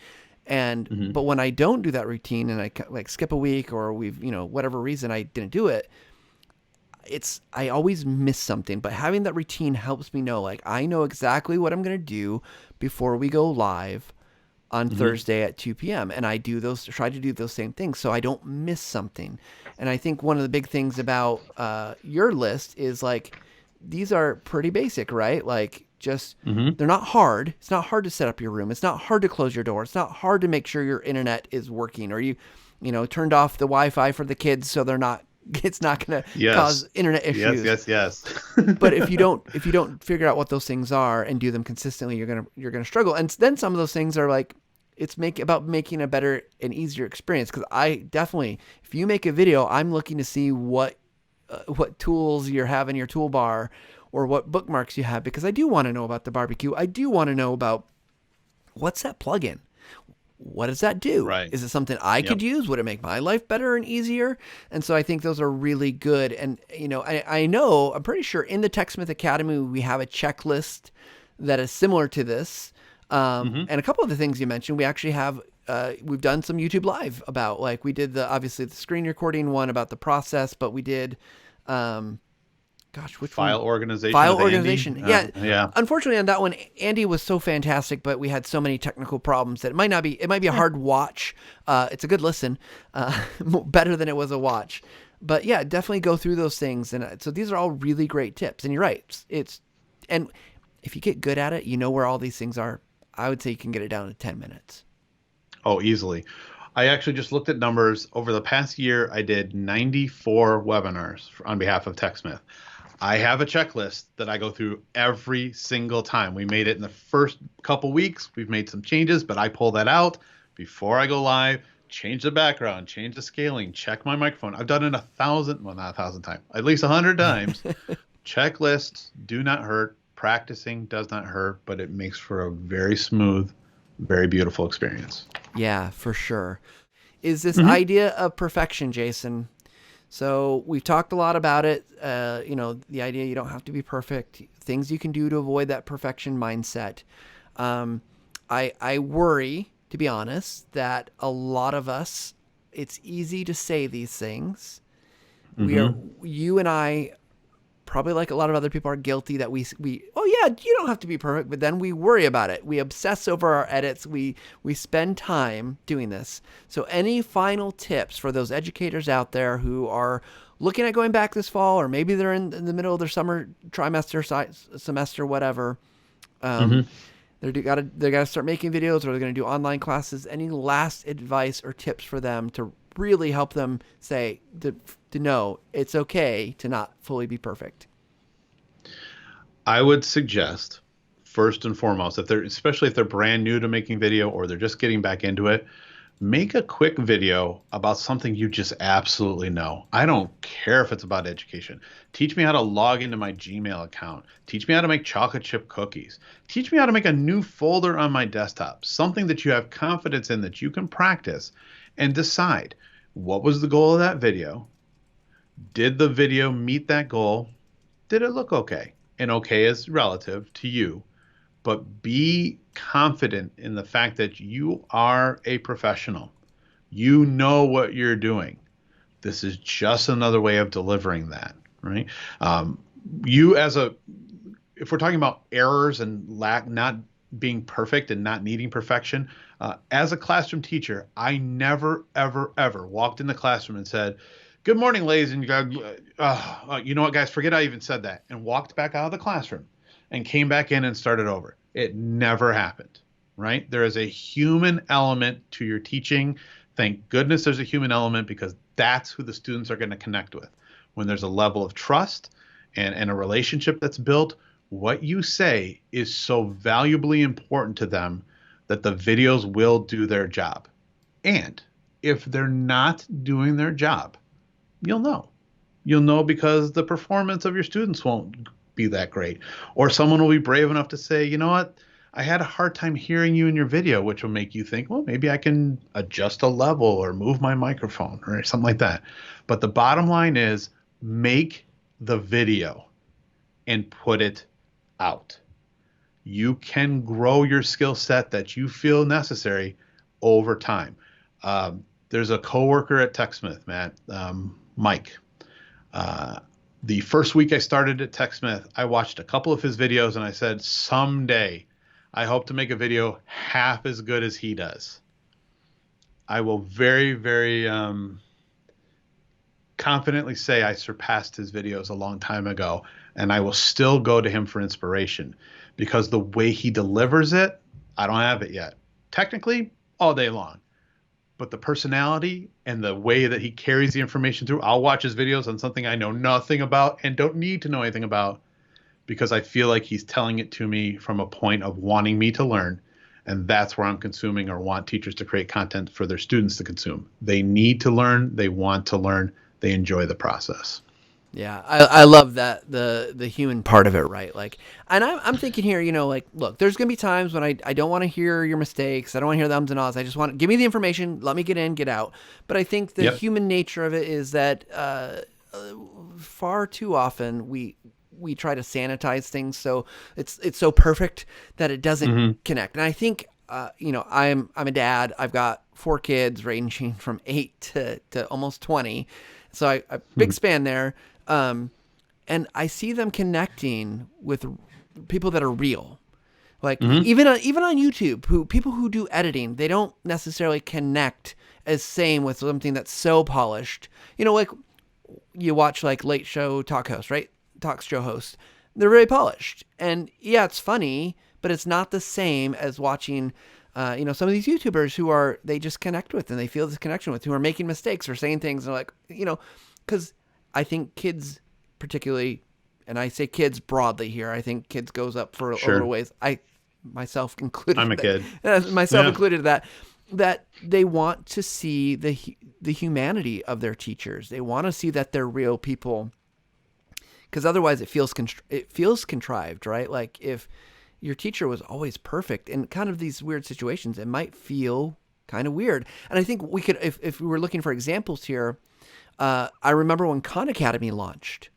B: Hmm.
A: But when I don't do that routine and I like skip a week or we've, whatever reason I didn't do it, I always miss something. But having that routine helps me know, like, I know exactly what I'm going to do before we go live on
B: Hmm.
A: Thursday at 2 p.m. And I try to do those same things so I don't miss something. And I think one of the big things about your list is like, these are pretty basic, right? Like, just,
B: Hmm.
A: they're not hard. It's not hard to set up your room. It's not hard to close your door. It's not hard to make sure your internet is working, or turned off the Wi-Fi for the kids so it's not going to
B: Yes.
A: cause internet
B: Yes,
A: issues.
B: yes, yes.
A: But if you don't figure out what those things are and do them consistently, you're gonna struggle. And then some of those things are like, it's about making a better and easier experience. Because I definitely, if you make a video, I'm looking to see what tools you have in your toolbar or what bookmarks you have, because I do want to know about the barbecue. I do want to know about, what's that plugin? What does that do?
B: Right.
A: Is it something I could
B: Yep.
A: use? Would it make my life better and easier? And so I think those are really good. And, I'm pretty sure in the Techsmith Academy, we have a checklist that is similar to this.
B: Hmm.
A: And a couple of the things you mentioned, we actually have, we've done some YouTube live about, like, we did obviously the screen recording one about the process, but we did, um, gosh, which one?
B: File organization
A: File
B: with Andy.
A: organization. Yeah.
B: Yeah.
A: Unfortunately, on that one, Andy was so fantastic, but we had so many technical problems that it might be a hard watch. It's a good listen, better than it was a watch. But yeah, definitely go through those things. And so these are all really great tips. And you're right. And if you get good at it, you know where all these things are. I would say you can get it down to 10 minutes.
B: Oh, easily. I actually just looked at numbers. Over the past year, I did 94 webinars on behalf of TechSmith. I have a checklist that I go through every single time. We made it in the first couple weeks. We've made some changes, but I pull that out before I go live, change the background, change the scaling, check my microphone. I've done it 1,000, well, not 1,000 times, at least 100 times. Checklists do not hurt. Practicing does not hurt, but it makes for a very smooth, very beautiful experience.
A: Yeah, for sure. Is this
B: Hmm.
A: idea of perfection, Jason? So we've talked a lot about it. The idea you don't have to be perfect, things you can do to avoid that perfection mindset. I worry, to be honest, that a lot of us, it's easy to say these things.
B: Hmm.
A: You and I, probably like a lot of other people, are guilty that oh yeah, you don't have to be perfect, but then we worry about it. We obsess over our edits. We spend time doing this. So any final tips for those educators out there who are looking at going back this fall, or maybe they're in the middle of their summer trimester, semester, whatever?
B: Hmm.
A: They gotta start making videos, or they're gonna do online classes. Any last advice or tips for them to really help them say to know it's okay to not fully be perfect?
B: I would suggest, first and foremost, especially if they're brand new to making video or they're just getting back into it, make a quick video about something you just absolutely know. I don't care if it's about education. Teach me how to log into my Gmail account. Teach me how to make chocolate chip cookies. Teach me how to make a new folder on my desktop, something that you have confidence in that you can practice, and decide, what was the goal of that video? Did the video meet that goal? Did it look okay? And okay is relative to you, but be confident in the fact that you are a professional. You know what you're doing. This is just another way of delivering that, right? Um, you as a, if we're talking about errors and not being perfect and not needing perfection, as a classroom teacher, I never, ever, ever walked in the classroom and said, "Good morning, ladies and gentlemen. You know what, guys? Forget I even said that," and walked back out of the classroom and came back in and started over. It never happened, right? There is a human element to your teaching. Thank goodness there's a human element, because that's who the students are going to connect with. When there's a level of trust and a relationship that's built, what you say is so valuably important to them that the videos will do their job. And if they're not doing their job, you'll know. You'll know because the performance of your students won't be that great. Or someone will be brave enough to say, "You know what? I had a hard time hearing you in your video," which will make you think, well, maybe I can adjust a level or move my microphone or something like that. But the bottom line is, make the video and put it out. You can grow your skill set that you feel necessary over time. There's a coworker at Techsmith, Matt, Mike. The first week I started at Techsmith, I watched a couple of his videos and I said, someday I hope to make a video half as good as he does. I will very, very confidently say I surpassed his videos a long time ago, and I will still go to him for inspiration because the way he delivers it, I don't have it yet. Technically, all day long. But the personality and the way that he carries the information through, I'll watch his videos on something I know nothing about and don't need to know anything about because I feel like he's telling it to me from a point of wanting me to learn. And that's where I'm consuming or want teachers to create content for their students to consume. They need to learn. They want to learn. They enjoy the process.
A: Yeah, I love that, the human part of it, right? Like, and I'm thinking here, like, look, there's gonna be times when I don't want to hear your mistakes. I don't want to hear the ums and ahs. I just want to give me the information. Let me get in, get out. But I think the human nature of it is that far too often we try to sanitize things so it's so perfect that it doesn't connect. And I think I'm a dad. I've got 4 kids ranging from 8 to almost 20. So I big span there. And I see them connecting with people that are real. Like even on YouTube, people who do editing, they don't necessarily connect as same with something that's so polished. Like you watch like late show talk hosts, right? Talk show hosts. They're very polished. And yeah, it's funny, but it's not the same as watching some of these YouTubers who they just connect with and they feel this connection with, who are making mistakes or saying things and like, because I think kids particularly, and I say kids broadly here, I think kids goes up for a little ways. Myself included.
B: I'm a kid.
A: Included that they want to see the humanity of their teachers. They want to see that they're real people, because otherwise it feels contrived, right? Like if your teacher was always perfect in kind of these weird situations, it might feel kind of weird. And I think we could, if we were looking for examples here, I remember when Khan Academy launched.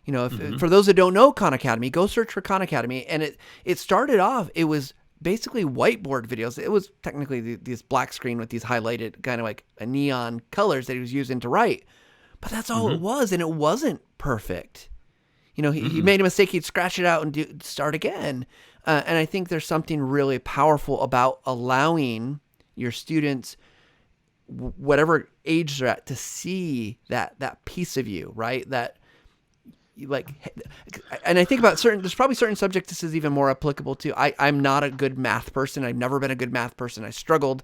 A: For those that don't know Khan Academy, go search for Khan Academy. And it started off, it was basically whiteboard videos. It was technically this black screen with these highlighted kind of like a neon colors that he was using to write. But that's all it was, and it wasn't perfect. He made a mistake, he'd scratch it out and start again. And I think there's something really powerful about allowing your students, whatever age they're at, to see that piece of you, right? That you like, and I think about there's probably certain subjects this is even more applicable to. I'm not a good math person. I've never been a good math person. I struggled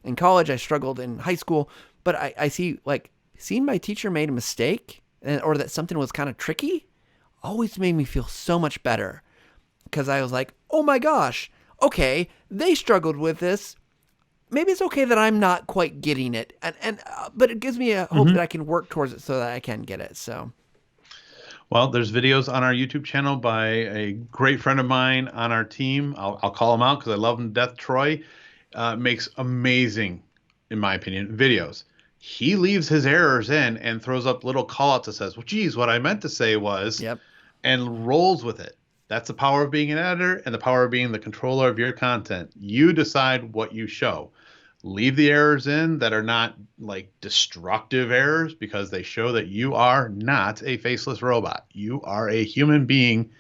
A: in college. I struggled in high school, but I see, like, seeing my teacher made a mistake or that something was kind of tricky always made me feel so much better, because I was like, oh my gosh, okay, they struggled with this. Maybe it's okay that I'm not quite getting it, but it gives me a hope that I can work towards it so that I can get it. So,
B: well, there's videos on our YouTube channel by a great friend of mine on our team. I'll call him out because I love him to death. Troy makes amazing, in my opinion, videos. He leaves his errors in and throws up little call-outs that says, well, geez, what I meant to say was, and rolls with it. That's the power of being an editor and the power of being the controller of your content. You decide what you show. Leave the errors in that are not like destructive errors, because they show that you are not a faceless robot. You are a human being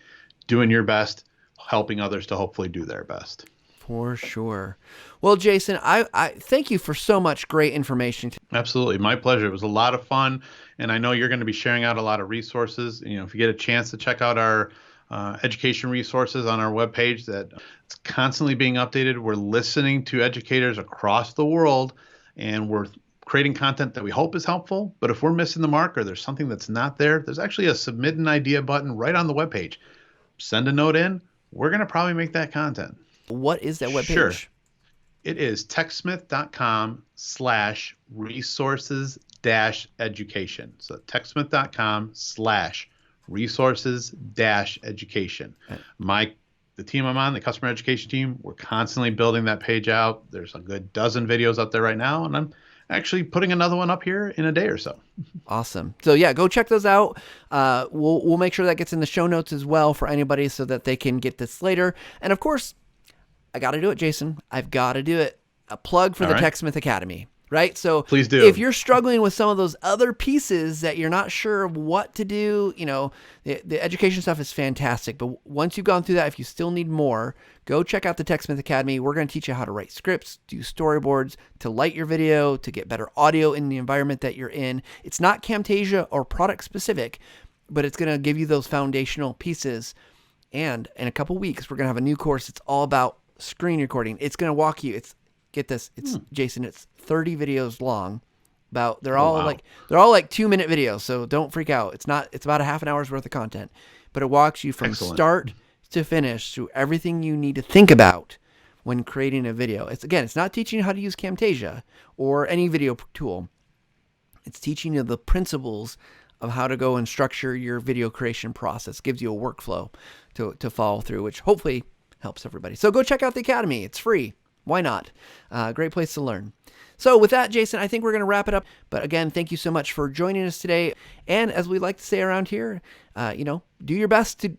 B: doing your best, helping others to hopefully do their best.
A: For sure. Well, Jason, I thank you for so much great information.
B: Absolutely. My pleasure. It was a lot of fun. And I know you're going to be sharing out a lot of resources. If you get a chance to check out our education resources on our webpage, that it's constantly being updated. We're listening to educators across the world, and we're creating content that we hope is helpful. But if we're missing the mark or there's something that's not there, there's actually a submit an idea button right on the webpage. Send a note in. We're going to probably make that content.
A: What is that webpage?
B: Sure. It is techsmith.com/resources-education. So techsmith.com/resources-education. The team I'm on, the customer education team, we're constantly building that page out. There's a good dozen videos up there right now, and I'm actually putting another one up here in a day or so.
A: Awesome. So yeah, go check those out. We'll make sure that gets in the show notes as well for anybody so that they can get this later. And of course, I got to do it, Jason. I've got to do it. a plug for
B: All
A: the
B: right.
A: Techsmith Academy, right? So
B: Please do.
A: if you're struggling with some of those other pieces that you're not sure of what to do, the education stuff is fantastic. But once you've gone through that, if you still need more, go check out the Techsmith Academy. We're going to teach you how to write scripts, do storyboards, to light your video, to get better audio in the environment that you're in. It's not Camtasia or product specific, but it's going to give you those foundational pieces. And in a couple weeks, we're going to have a new course. It's all about screen recording. It's going to walk you. Get this. It's Jason. It's 30 videos long. They're all like 2-minute videos. So don't freak out. It's about a half an hour's worth of content, but it walks you from start to finish through everything you need to think about when creating a video. It's not teaching you how to use Camtasia or any video tool. It's teaching you the principles of how to go and structure your video creation process. Gives you a workflow to follow through, which hopefully helps everybody. So go check out the Academy. It's free. Why not? Great place to learn. So with that, Jason, I think we're going to wrap it up. But again, thank you so much for joining us today. And as we like to say around here, do your best to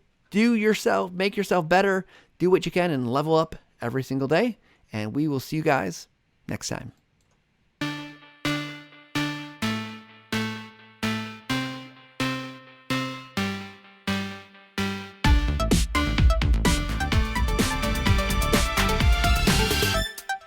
A: make yourself better, do what you can, and level up every single day. And we will see you guys next time.